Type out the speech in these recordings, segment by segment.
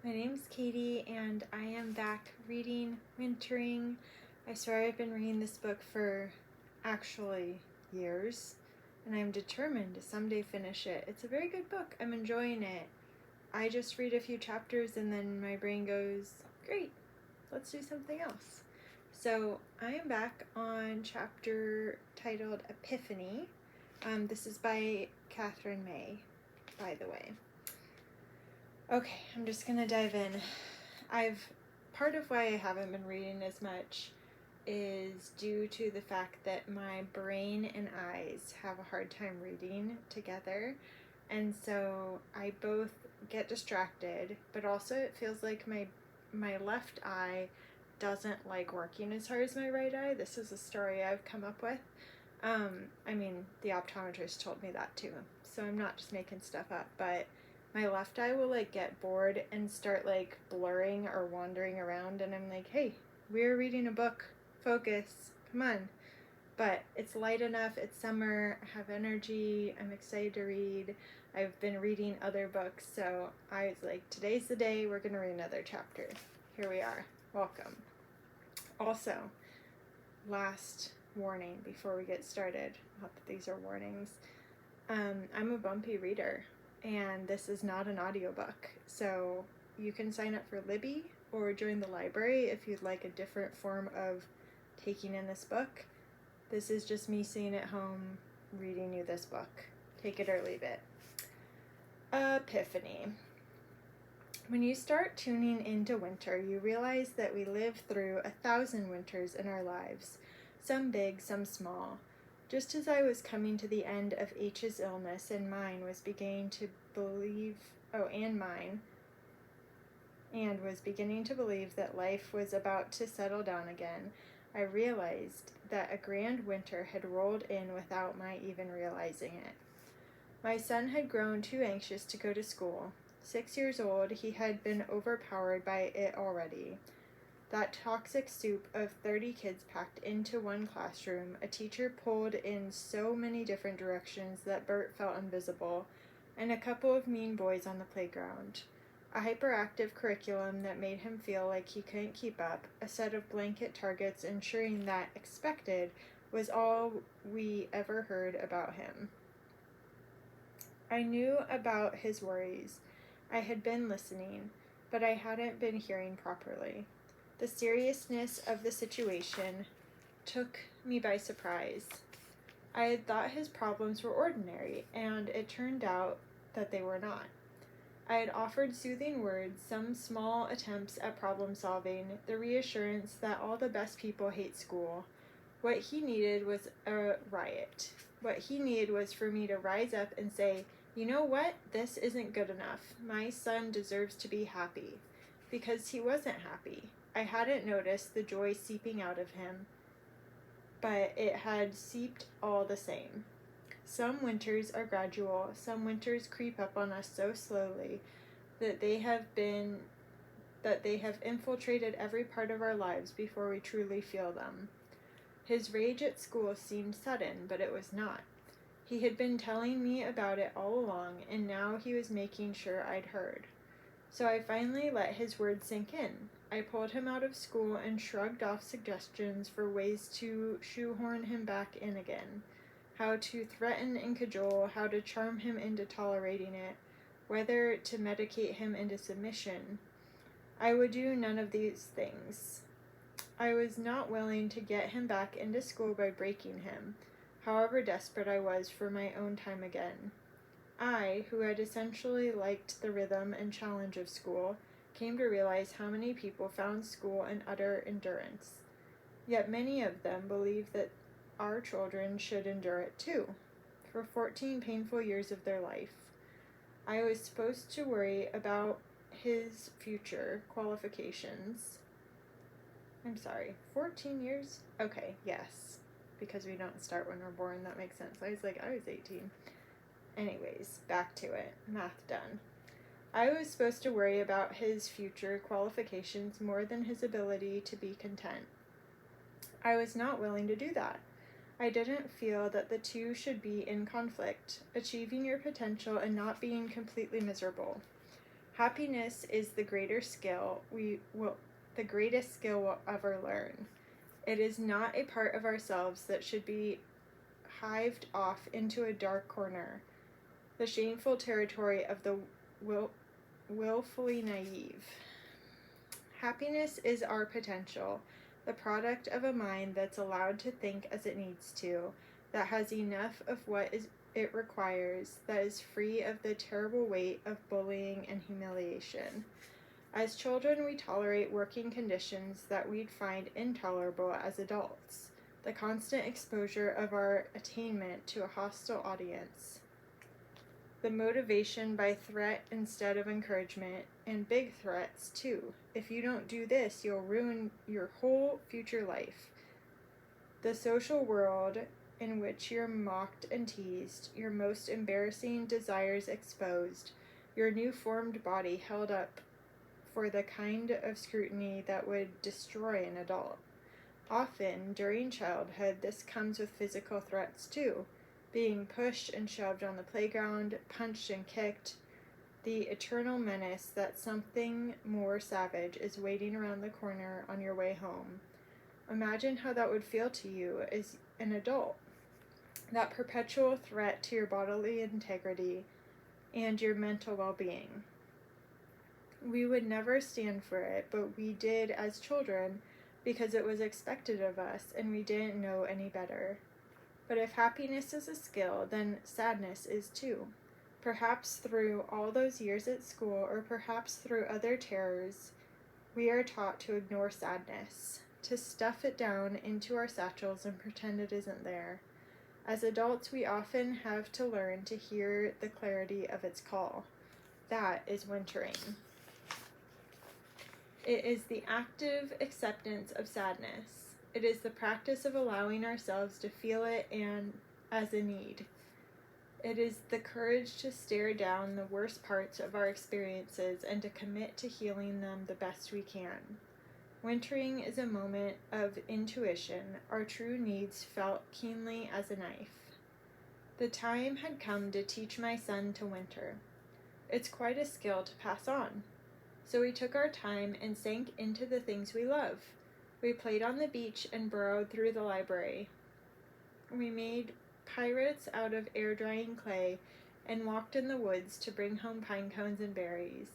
My name's Katie, and I am back reading Wintering. I swear I've been reading this book for actually years, and I'm determined to someday finish it. It's a very good book. I'm enjoying it. I just read a few chapters and then my brain goes, great, let's do something else. So I am back on chapter titled Epiphany. This is by Katherine, by the way. Okay, I'm just gonna dive in. Part of why I haven't been reading as much is due to the fact that my brain and eyes have a hard time reading together, and so I both get distracted, but also it feels like my left eye doesn't like working as hard as my right eye. This is a story I've come up with. The optometrist told me that too, so I'm not just making stuff up, but my left eye will get bored and start blurring or wandering around, and I'm like, hey, we're reading a book, focus, come on. But it's light enough, it's summer, I have energy, I'm excited to read. I've been reading other books, so I was like, today's the day, we're gonna read another chapter. Here we are, welcome. Also, last warning before we get started, not that these are warnings, I'm a bumpy reader, and this is not an audiobook, so you can sign up for Libby or join the library if you'd like a different form of taking in this book. This is just me sitting at home reading you this book. Take it or leave it. Epiphany. When you start tuning into winter, you realize that we live through 1,000 winters in our lives, some big, some small. Just as I was coming to the end of H's illness and mine was beginning to believe, was beginning to believe that life was about to settle down again, I realized that a grand winter had rolled in without my even realizing it. My son had grown too anxious to go to school. 6 years old, he had been overpowered by it already. That toxic soup of 30 kids packed into one classroom, a teacher pulled in so many different directions that Bert felt invisible, and a couple of mean boys on the playground. A hyperactive curriculum that made him feel like he couldn't keep up, a set of blanket targets ensuring that expected was all we ever heard about him. I knew about his worries. I had been listening, but I hadn't been hearing properly. The seriousness of the situation took me by surprise. I had thought his problems were ordinary, and it turned out that they were not. I had offered soothing words, some small attempts at problem solving, the reassurance that all the best people hate school. What he needed was a riot. What he needed was for me to rise up and say, you know what? This isn't good enough. My son deserves to be happy. Because he wasn't happy. I hadn't noticed the joy seeping out of him, but it had seeped all the same. Some winters are gradual, some winters creep up on us so slowly that they have infiltrated every part of our lives before we truly feel them. His rage at school seemed sudden, but it was not. He had been telling me about it all along, and now he was making sure I'd heard. So I finally let his words sink in. I pulled him out of school and shrugged off suggestions for ways to shoehorn him back in again. How to threaten and cajole, how to charm him into tolerating it, whether to medicate him into submission. I would do none of these things. I was not willing to get him back into school by breaking him, however desperate I was for my own time again. I, who had essentially liked the rhythm and challenge of school, came to realize how many people found school an utter endurance. Yet many of them believe that our children should endure it too, for 14 painful years of their life. I was supposed to worry about his future qualifications. 14 years? Okay, yes, because we don't start when we're born, that makes sense. I was 18. Anyways, back to it. Math done. I was supposed to worry about his future qualifications more than his ability to be content. I was not willing to do that. I didn't feel that the two should be in conflict, achieving your potential and not being completely miserable. Happiness is the greatest skill we'll ever learn. It is not a part of ourselves that should be hived off into a dark corner, the shameful territory of the willfully naive. Happiness is our potential, the product of a mind that's allowed to think as it needs to, that has enough of what it requires, that is free of the terrible weight of bullying and humiliation. As children, we tolerate working conditions that we'd find intolerable as adults, the constant exposure of our attainment to a hostile audience, the motivation by threat instead of encouragement, and big threats too. If you don't do this, you'll ruin your whole future life. The social world in which you're mocked and teased, your most embarrassing desires exposed, your new formed body held up for the kind of scrutiny that would destroy an adult. Often, during childhood, this comes with physical threats too. Being pushed and shoved on the playground, punched and kicked, the eternal menace that something more savage is waiting around the corner on your way home. Imagine how that would feel to you as an adult. That perpetual threat to your bodily integrity and your mental well-being. We would never stand for it, but we did as children because it was expected of us and we didn't know any better. But if happiness is a skill, then sadness is too. Perhaps through all those years at school, or perhaps through other terrors, we are taught to ignore sadness, to stuff it down into our satchels and pretend it isn't there. As adults, we often have to learn to hear the clarity of its call. That is wintering. It is the active acceptance of sadness. It is the practice of allowing ourselves to feel it and as a need. It is the courage to stare down the worst parts of our experiences and to commit to healing them the best we can. Wintering is a moment of intuition, our true needs felt keenly as a knife. The time had come to teach my son to winter. It's quite a skill to pass on. So we took our time and sank into the things we love. We played on the beach and burrowed through the library. We made pirates out of air-drying clay and walked in the woods to bring home pine cones and berries.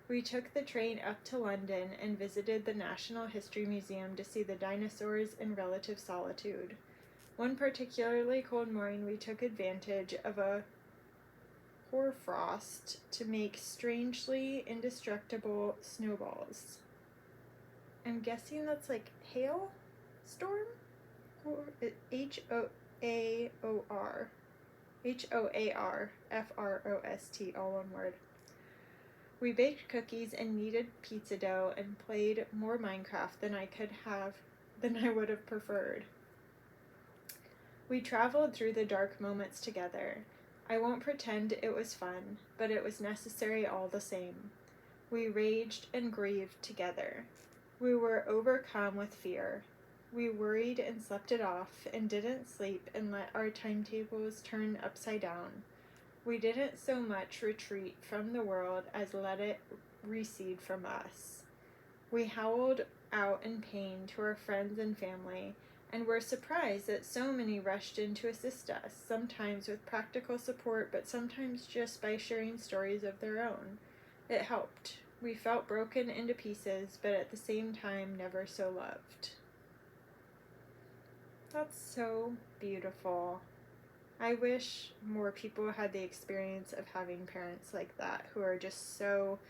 We took the train up to London and visited the National History Museum to see the dinosaurs in relative solitude. One particularly cold morning, we took advantage of a hoarfrost to make strangely indestructible snowballs. I'm guessing that's like hail storm? Or H-O-A-O-R. H-O-A-R-F-R-O-S-T, all one word. We baked cookies and kneaded pizza dough and played more Minecraft than I would have preferred. We traveled through the dark moments together. I won't pretend it was fun, but it was necessary all the same. We raged and grieved together. We were overcome with fear. We worried and slept it off and didn't sleep and let our timetables turn upside down. We didn't so much retreat from the world as let it recede from us. We howled out in pain to our friends and family, and were surprised that so many rushed in to assist us, sometimes with practical support, but sometimes just by sharing stories of their own. It helped. We felt broken into pieces, but at the same time never so loved. That's so beautiful. I wish more people had the experience of having parents like that, who are just so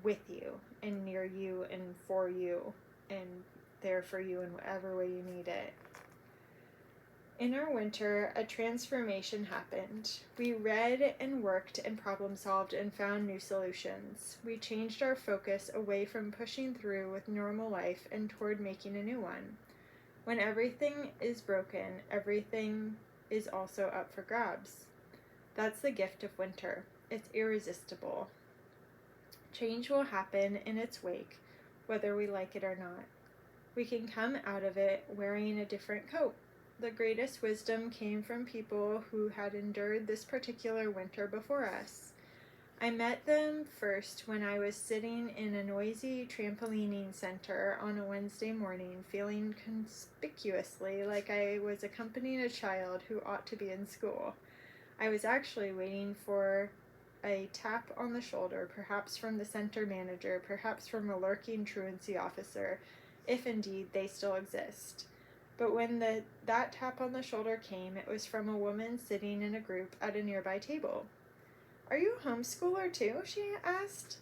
with you and near you and for you and there for you in whatever way you need it. In our winter, a transformation happened. We read and worked and problem solved and found new solutions. We changed our focus away from pushing through with normal life and toward making a new one. When everything is broken, everything is also up for grabs. That's the gift of winter. It's irresistible. Change will happen in its wake, whether we like it or not. We can come out of it wearing a different coat. The greatest wisdom came from people who had endured this particular winter before us. I met them first when I was sitting in a noisy trampolining center on a Wednesday morning, feeling conspicuously like I was accompanying a child who ought to be in school. I was actually waiting for a tap on the shoulder, perhaps from the center manager, perhaps from a lurking truancy officer, if indeed they still exist. But when that tap on the shoulder came, it was from a woman sitting in a group at a nearby table. "Are you a homeschooler too?" she asked.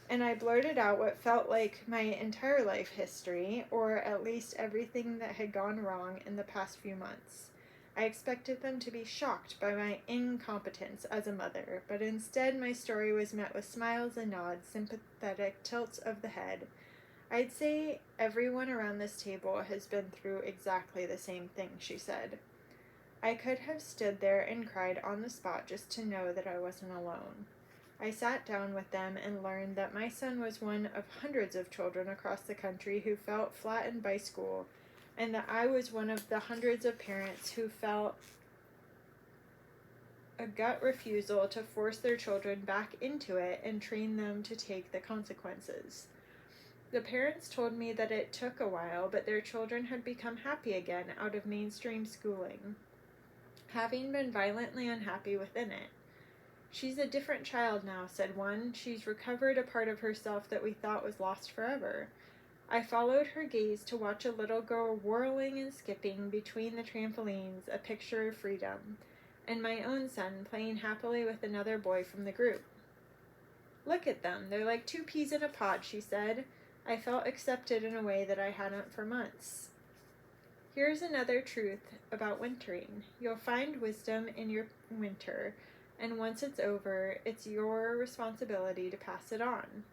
And I blurted out what felt like my entire life history, or at least everything that had gone wrong in the past few months. I expected them to be shocked by my incompetence as a mother, but instead my story was met with smiles and nods, sympathetic tilts of the head. "I'd say everyone around this table has been through exactly the same thing," she said. I could have stood there and cried on the spot just to know that I wasn't alone. I sat down with them and learned that my son was one of hundreds of children across the country who felt flattened by school, and that I was one of the hundreds of parents who felt a gut refusal to force their children back into it and train them to take the consequences. The parents told me that it took a while, but their children had become happy again out of mainstream schooling, having been violently unhappy within it. "She's a different child now," said one. "She's recovered a part of herself that we thought was lost forever." I followed her gaze to watch a little girl whirling and skipping between the trampolines, a picture of freedom, and my own son playing happily with another boy from the group. "Look at them, they're like two peas in a pod," she said. I felt accepted in a way that I hadn't for months. Here's another truth about wintering. You'll find wisdom in your winter, and once it's over, it's your responsibility to pass it on.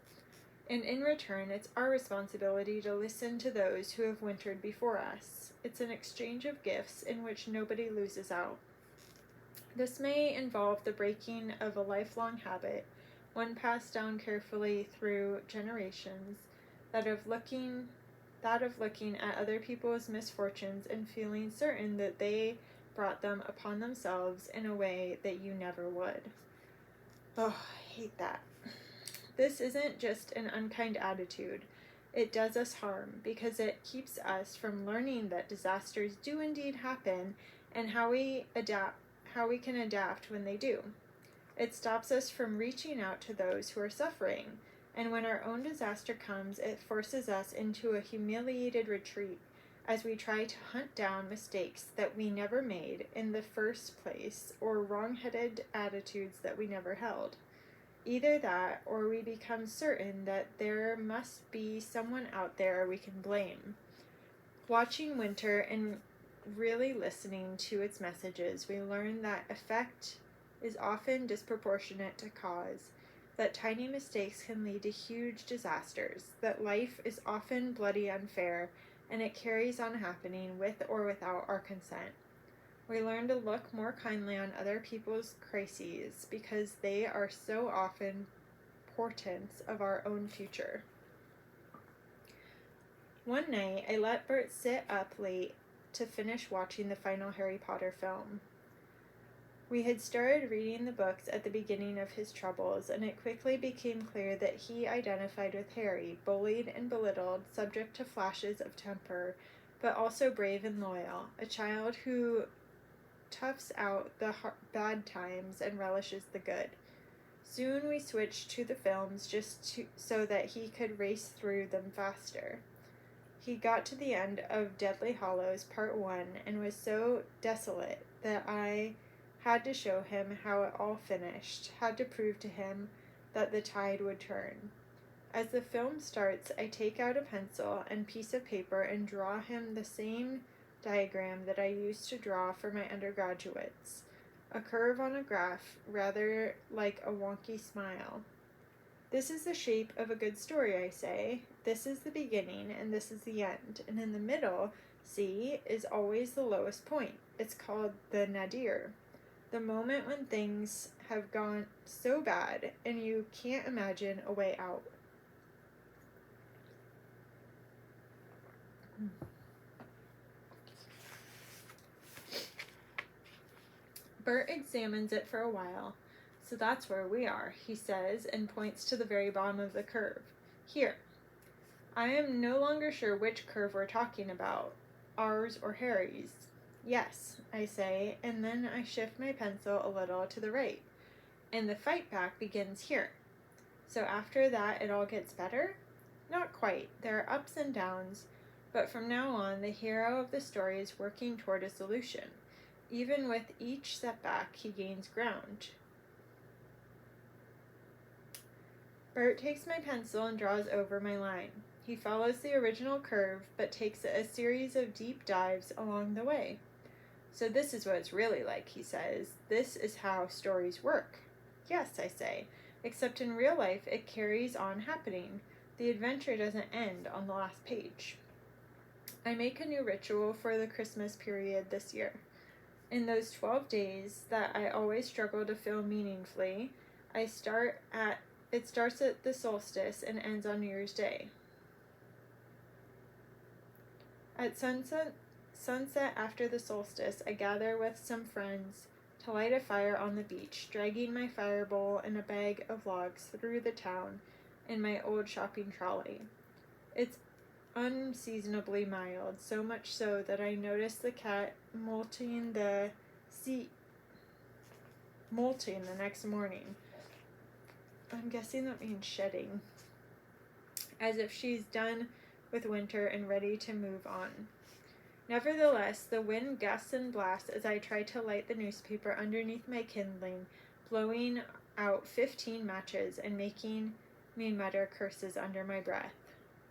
And in return, it's our responsibility to listen to those who have wintered before us. It's an exchange of gifts in which nobody loses out. This may involve the breaking of a lifelong habit, one passed down carefully through generations, that of looking at other people's misfortunes and feeling certain that they brought them upon themselves in a way that you never would. Oh, I hate that. This isn't just an unkind attitude. It does us harm because it keeps us from learning that disasters do indeed happen and how we can adapt when they do. It stops us from reaching out to those who are suffering, and when our own disaster comes, it forces us into a humiliated retreat as we try to hunt down mistakes that we never made in the first place or wrong-headed attitudes that we never held. Either that, or we become certain that there must be someone out there we can blame. Watching winter and really listening to its messages, we learn that effect is often disproportionate to cause, that tiny mistakes can lead to huge disasters, that life is often bloody unfair, and it carries on happening with or without our consent. We learn to look more kindly on other people's crises because they are so often portents of our own future. One night, I let Bert sit up late to finish watching the final Harry Potter film. We had started reading the books at the beginning of his troubles, and it quickly became clear that he identified with Harry, bullied and belittled, subject to flashes of temper, but also brave and loyal, a child who toughs out the bad times and relishes the good. Soon we switched to the films so that he could race through them faster. He got to the end of Deathly Hallows Part 1 and was so desolate that I had to show him how it all finished, had to prove to him that the tide would turn. As the film starts, I take out a pencil and piece of paper and draw him the same diagram that I used to draw for my undergraduates, a curve on a graph, rather like a wonky smile. This is the shape of a good story, I say. This is the beginning, and this is the end. And in the middle, see, is always the lowest point. It's called the nadir. The moment when things have gone so bad, and you can't imagine a way out. Bert examines it for a while, So that's where we are, he says, and points to the very bottom of the curve. Here. I am no longer sure which curve we're talking about, ours or Harry's. Yes, I say, and then I shift my pencil a little to the right, and the fight back begins here. So after that, it all gets better? Not quite. There are ups and downs, but from now on, the hero of the story is working toward a solution. Even with each setback, he gains ground. Bert takes my pencil and draws over my line. He follows the original curve, but takes a series of deep dives along the way. So this is what it's really like, he says. This is how stories work. Yes, I say, except in real life it carries on happening. The adventure doesn't end on the last page. I make a new ritual for the Christmas period this year. In those 12 days that I always struggle to fill meaningfully, it starts at the solstice and ends on New Year's Day. At sunset after the solstice, I gather with some friends to light a fire on the beach, dragging my fire bowl and a bag of logs through the town in my old shopping trolley. It's unseasonably mild, so much so that I notice the cat molting the next morning. I'm guessing that means shedding, as if she's done with winter and ready to move on. Nevertheless, the wind gusts and blasts as I try to light the newspaper underneath my kindling, blowing out 15 matches and making me mutter curses under my breath.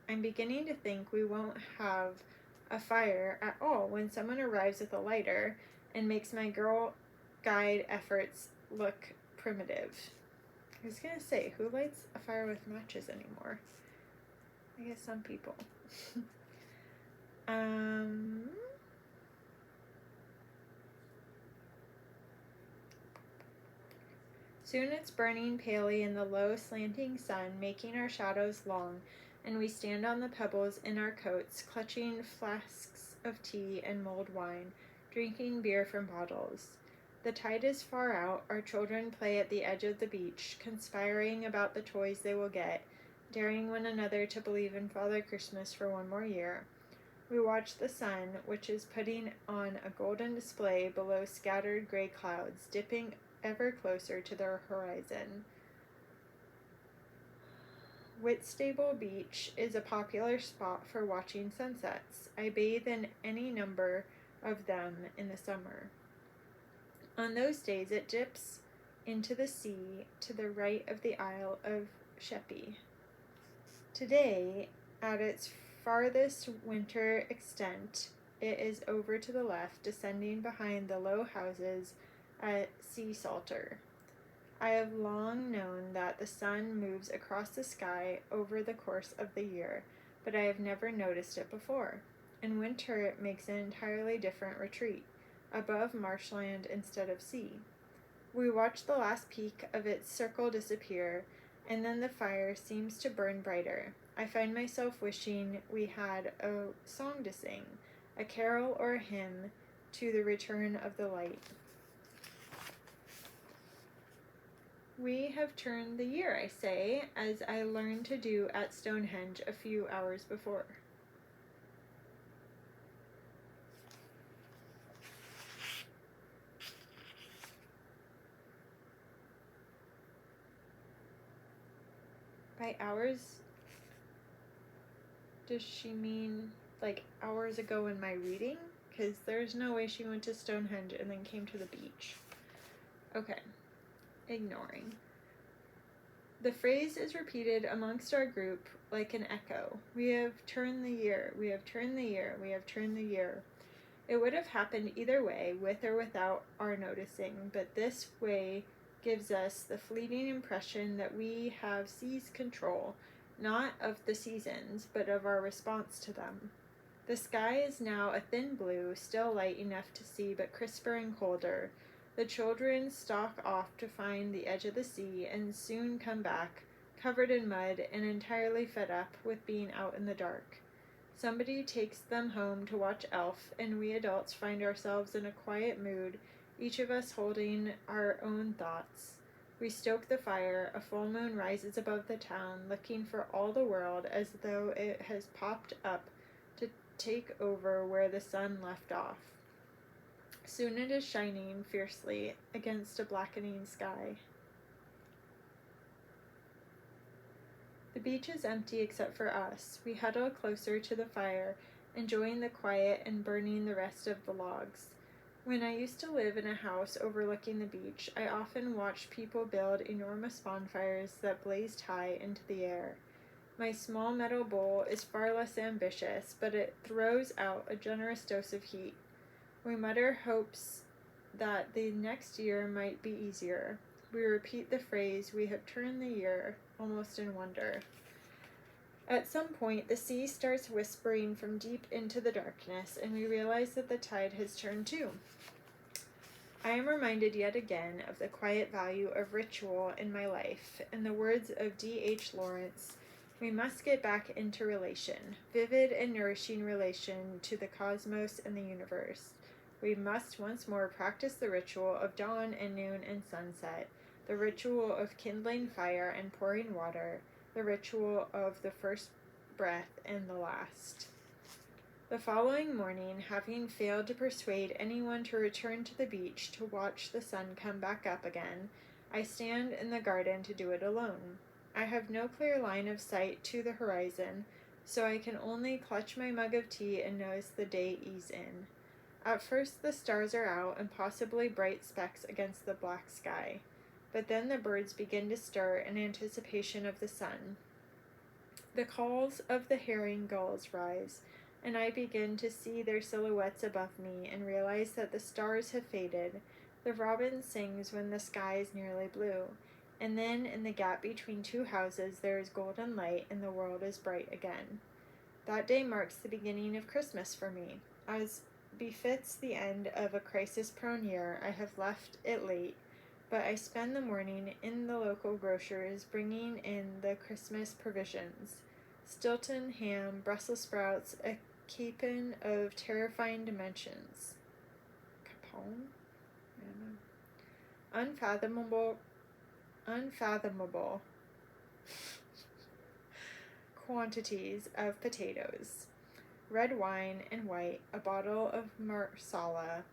I'm beginning to think we won't have a fire at all when someone arrives with a lighter and makes my Girl Guide efforts look primitive. I was going to say, who lights a fire with matches anymore? I guess some people. Soon it's burning palely in the low, slanting sun, making our shadows long, and we stand on the pebbles in our coats, clutching flasks of tea and mulled wine, drinking beer from bottles. The tide is far out. Our children play at the edge of the beach, conspiring about the toys they will get, daring one another to believe in Father Christmas for one more year. We watch the sun, which is putting on a golden display below scattered gray clouds, dipping ever closer to the horizon. Whitstable Beach is a popular spot for watching sunsets. I bathe in any number of them in the summer. On those days, it dips into the sea to the right of the Isle of Sheppey. Today, at its farthest winter extent, it is over to the left, descending behind the low houses at Sea Salter. I have long known that the sun moves across the sky over the course of the year, but I have never noticed it before. In winter, it makes an entirely different retreat, above marshland instead of sea. We watch the last peak of its circle disappear, and then the fire seems to burn brighter. I find myself wishing we had a song to sing, a carol or a hymn to the return of the light. We have turned the year, I say, as I learned to do at Stonehenge a few hours before. By hours, does she mean like hours ago in my reading? Because there's no way she went to Stonehenge and then came to the beach. Okay, ignoring. The phrase is repeated amongst our group like an echo. We have turned the year, we have turned the year, we have turned the year. It would have happened either way, with or without our noticing, but this way gives us the fleeting impression that we have seized control, not of the seasons, but of our response to them. The sky is now a thin blue, still light enough to see, but crisper and colder. The children stalk off to find the edge of the sea, and soon come back, covered in mud and entirely fed up with being out in the dark. Somebody takes them home to watch Elf, and we adults find ourselves in a quiet mood, each of us holding our own thoughts. We stoke the fire. A full moon rises above the town, looking for all the world as though it has popped up to take over where the sun left off. Soon it is shining fiercely against a blackening sky. The beach is empty except for us. We huddle closer to the fire, enjoying the quiet and burning the rest of the logs. When I used to live in a house overlooking the beach, I often watched people build enormous bonfires that blazed high into the air. My small metal bowl is far less ambitious, but it throws out a generous dose of heat. We mutter hopes that the next year might be easier. We repeat the phrase, "We have turned the year," almost in wonder. At some point, the sea starts whispering from deep into the darkness, and we realize that the tide has turned too. I am reminded yet again of the quiet value of ritual in my life. In the words of D.H. Lawrence, we must get back into relation, vivid and nourishing relation to the cosmos and the universe. We must once more practice the ritual of dawn and noon and sunset, the ritual of kindling fire and pouring water, the ritual of the first breath and the last. The following morning, having failed to persuade anyone to return to the beach to watch the sun come back up again, I stand in the garden to do it alone. I have no clear line of sight to the horizon, so I can only clutch my mug of tea and notice the day ease in. At first the stars are out and possibly bright specks against the black sky, but then the birds begin to stir in anticipation of the sun. The calls of the herring gulls rise, and I begin to see their silhouettes above me and realize that the stars have faded. The robin sings when the sky is nearly blue, and then in the gap between two houses there is golden light and the world is bright again. That day marks the beginning of Christmas for me. As befits the end of a crisis-prone year, I have left it late, but I spend the morning in the local grocer's bringing in the Christmas provisions. Stilton ham, Brussels sprouts, a capon of terrifying dimensions. Capone? I don't know. Unfathomable quantities of potatoes. Red wine and white, a bottle of marsala,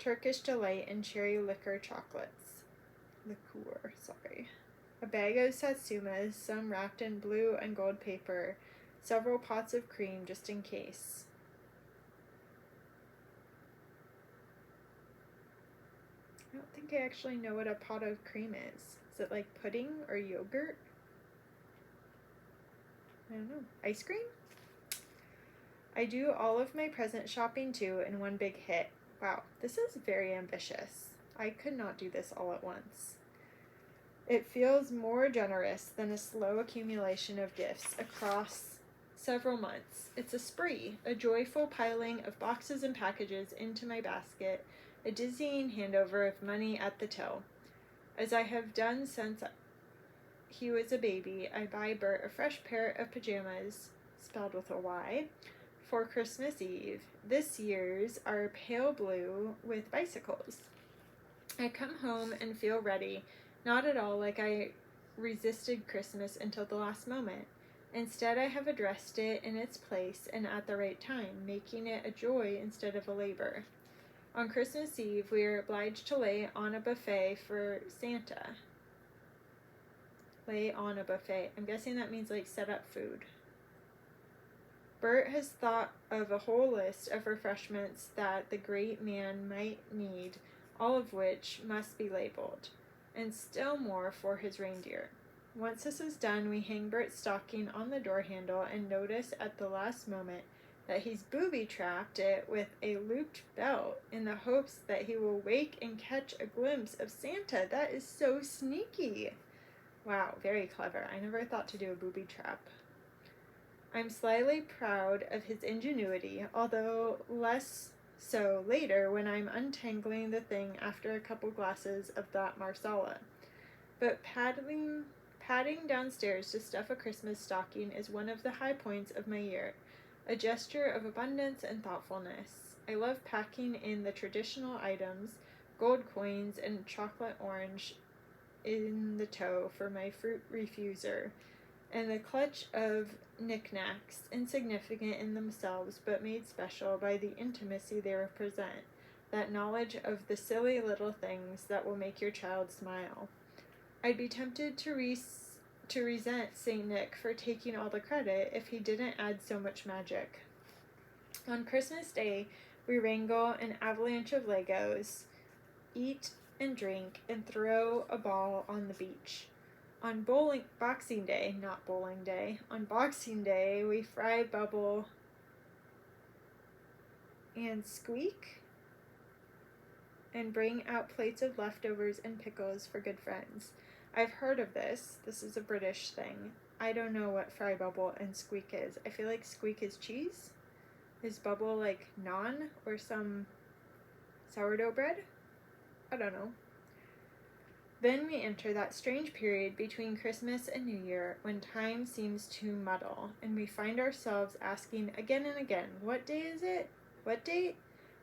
Turkish delight and cherry liqueur chocolates. A bag of satsumas, some wrapped in blue and gold paper, several pots of cream just in case. I don't think I actually know what a pot of cream is. Is it like pudding or yogurt? I don't know. Ice cream? I do all of my present shopping too in one big hit. Wow, this is very ambitious. I could not do this all at once. It feels more generous than a slow accumulation of gifts across several months. It's a spree, a joyful piling of boxes and packages into my basket, a dizzying handover of money at the till. As I have done since he was a baby, I buy Bert a fresh pair of pajamas, spelled with a Y, for Christmas Eve. This year's are pale blue with bicycles. I come home and feel ready, not at all like I resisted Christmas until the last moment. Instead, I have addressed it in its place and at the right time, making it a joy instead of a labor. On Christmas Eve, we are obliged to lay on a buffet for Santa. Lay on a buffet. I'm guessing that means like set up food. Bert has thought of a whole list of refreshments that the great man might need, all of which must be labeled, and still more for his reindeer. Once this is done, we hang Bert's stocking on the door handle and notice at the last moment that he's booby-trapped it with a looped belt in the hopes that he will wake and catch a glimpse of Santa. That is so sneaky. Wow, very clever. I never thought to do a booby trap. I'm slyly proud of his ingenuity, although less so later when I'm untangling the thing after a couple glasses of that marsala. But padding downstairs to stuff a Christmas stocking is one of the high points of my year, a gesture of abundance and thoughtfulness. I love packing in the traditional items, gold coins and chocolate orange in the toe for my fruit refuser, and the clutch of knickknacks, insignificant in themselves but made special by the intimacy they represent, that knowledge of the silly little things that will make your child smile. I'd be tempted to resent St. Nick for taking all the credit if he didn't add so much magic. On Christmas Day, we wrangle an avalanche of Legos, eat and drink, and throw a ball on the beach. On Boxing Day, not bowling day, on Boxing Day, we fry, bubble, and squeak, and bring out plates of leftovers and pickles for good friends. I've heard of this. This is a British thing. I don't know what fry, bubble, and squeak is. I feel like squeak is cheese. Is bubble like naan or some sourdough bread? I don't know. Then we enter that strange period between Christmas and New Year when time seems to muddle, and we find ourselves asking again and again, what day is it? What date?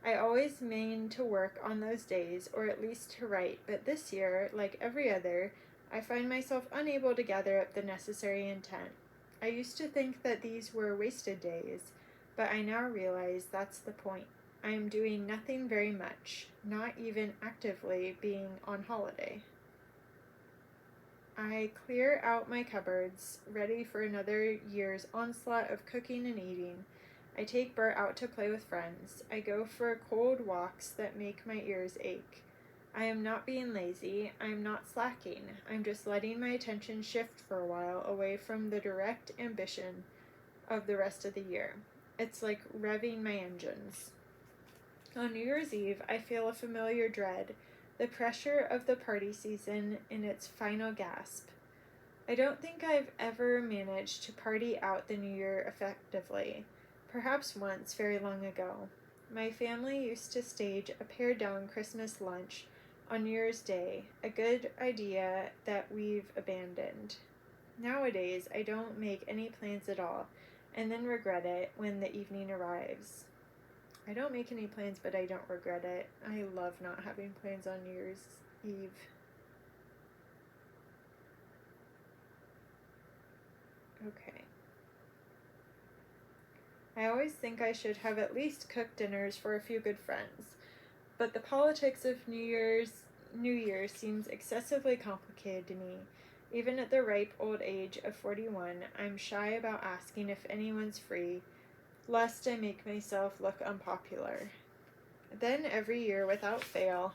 I always mean to work on those days, or at least to write, but this year, like every other, I find myself unable to gather up the necessary intent. I used to think that these were wasted days, but I now realize that's the point. I am doing nothing very much, not even actively being on holiday. I clear out my cupboards, ready for another year's onslaught of cooking and eating. I take Bert out to play with friends. I go for cold walks that make my ears ache. I am not being lazy. I am not slacking. I'm just letting my attention shift for a while away from the direct ambition of the rest of the year. It's like revving my engines. On New Year's Eve, I feel a familiar dread, the pressure of the party season in its final gasp. I don't think I've ever managed to party out the New Year effectively. Perhaps once, very long ago. My family used to stage a pared-down Christmas lunch on New Year's Day, a good idea that we've abandoned. Nowadays, I don't make any plans at all, and then regret it when the evening arrives. I don't make any plans, but I don't regret it. I love not having plans on New Year's Eve. Okay. I always think I should have at least cooked dinners for a few good friends, but the politics of New Year seems excessively complicated to me. Even at the ripe old age of 41, I'm shy about asking if anyone's free, lest I make myself look unpopular. Then every year, without fail,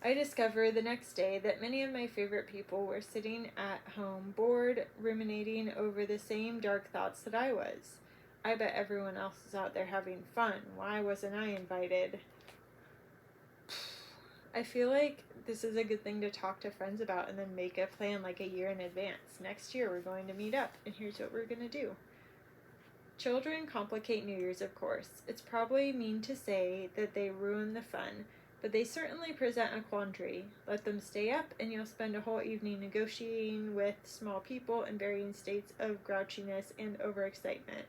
I discover the next day that many of my favorite people were sitting at home, bored, ruminating over the same dark thoughts that I was. I bet everyone else is out there having fun. Why wasn't I invited? I feel like this is a good thing to talk to friends about and then make a plan like a year in advance. Next year we're going to meet up, and here's what we're going to do. Children complicate New Year's, of course. It's probably mean to say that they ruin the fun, but they certainly present a quandary. Let them stay up, and you'll spend a whole evening negotiating with small people in varying states of grouchiness and overexcitement.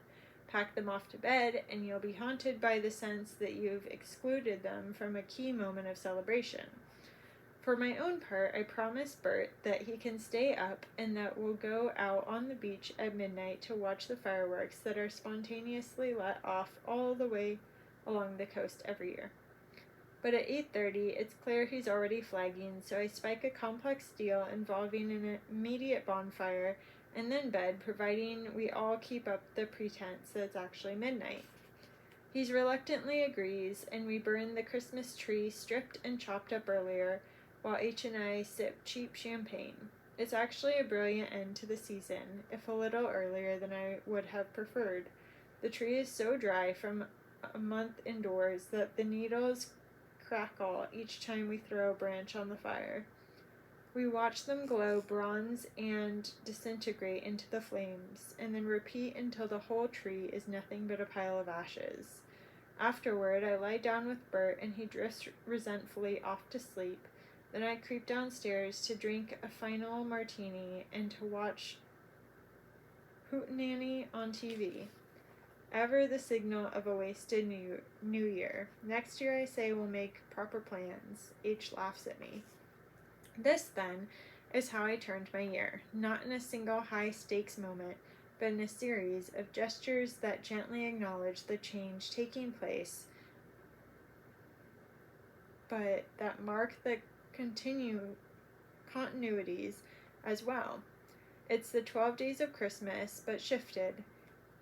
Pack them off to bed, and you'll be haunted by the sense that you've excluded them from a key moment of celebration. For my own part, I promise Bert that he can stay up and that we'll go out on the beach at midnight to watch the fireworks that are spontaneously let off all the way along the coast every year. But at 8:30, it's clear he's already flagging, so I spike a complex deal involving an immediate bonfire and then bed, providing we all keep up the pretense that it's actually midnight. He reluctantly agrees, and we burn the Christmas tree stripped and chopped up earlier, while H and I sip cheap champagne. It's actually a brilliant end to the season, if a little earlier than I would have preferred. The tree is so dry from a month indoors that the needles crackle each time we throw a branch on the fire. We watch them glow bronze and disintegrate into the flames, and then repeat until the whole tree is nothing but a pile of ashes. Afterward, I lie down with Bert, and he drifts resentfully off to sleep. Then I creep downstairs to drink a final martini and to watch Hootenanny on TV. Ever the signal of a wasted new year. Next year, I say, we'll make proper plans. H laughs at me. This, then, is how I turned my year, not in a single high-stakes moment, but in a series of gestures that gently acknowledge the change taking place, but that mark the continuities as well. It's the 12 days of Christmas, but shifted.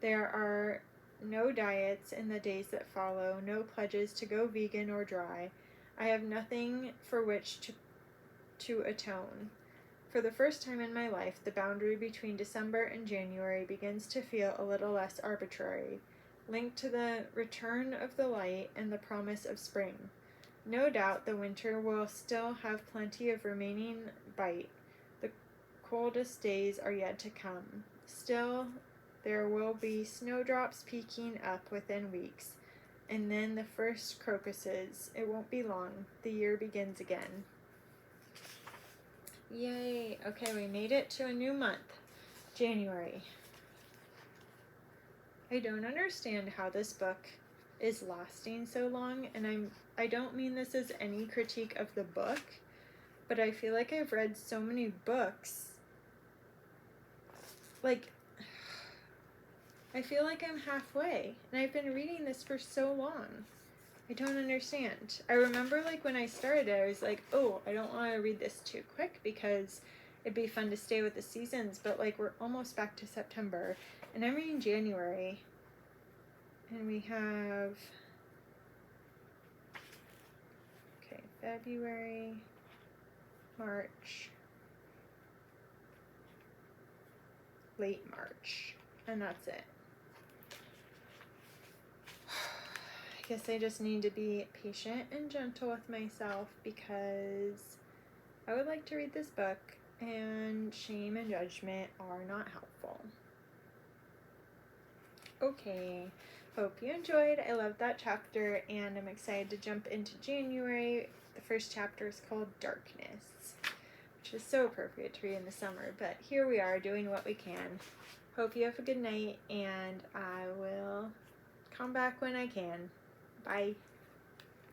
There are no diets in the days that follow, no pledges to go vegan or dry. I have nothing for which to atone. For the first time in my life, the boundary between December and January begins to feel a little less arbitrary, linked to the return of the light and the promise of spring. No doubt the winter will still have plenty of remaining bite. The coldest days are yet to come. Still, there will be snowdrops peeking up within weeks, and then the first crocuses. It won't be long. The year begins again. Yay! Okay, we made it to a new month, January. I don't understand how this book is lasting so long, and I don't mean this as any critique of the book, but I feel like I've read so many books. Like, I feel like I'm halfway, and I've been reading this for so long. I don't understand. I remember, like, when I started it, I was like, oh, I don't want to read this too quick because it'd be fun to stay with the seasons, but, like, we're almost back to September, and I'm reading January, and we have, okay, February, March, late March, and that's it. I guess I just need to be patient and gentle with myself because I would like to read this book, and shame and judgment are not helpful. Okay, hope you enjoyed. I love that chapter, and I'm excited to jump into January. The first chapter is called Darkness, which is so appropriate to read in the summer, but here we are doing what we can. Hope you have a good night, and I will come back when I can. Bye.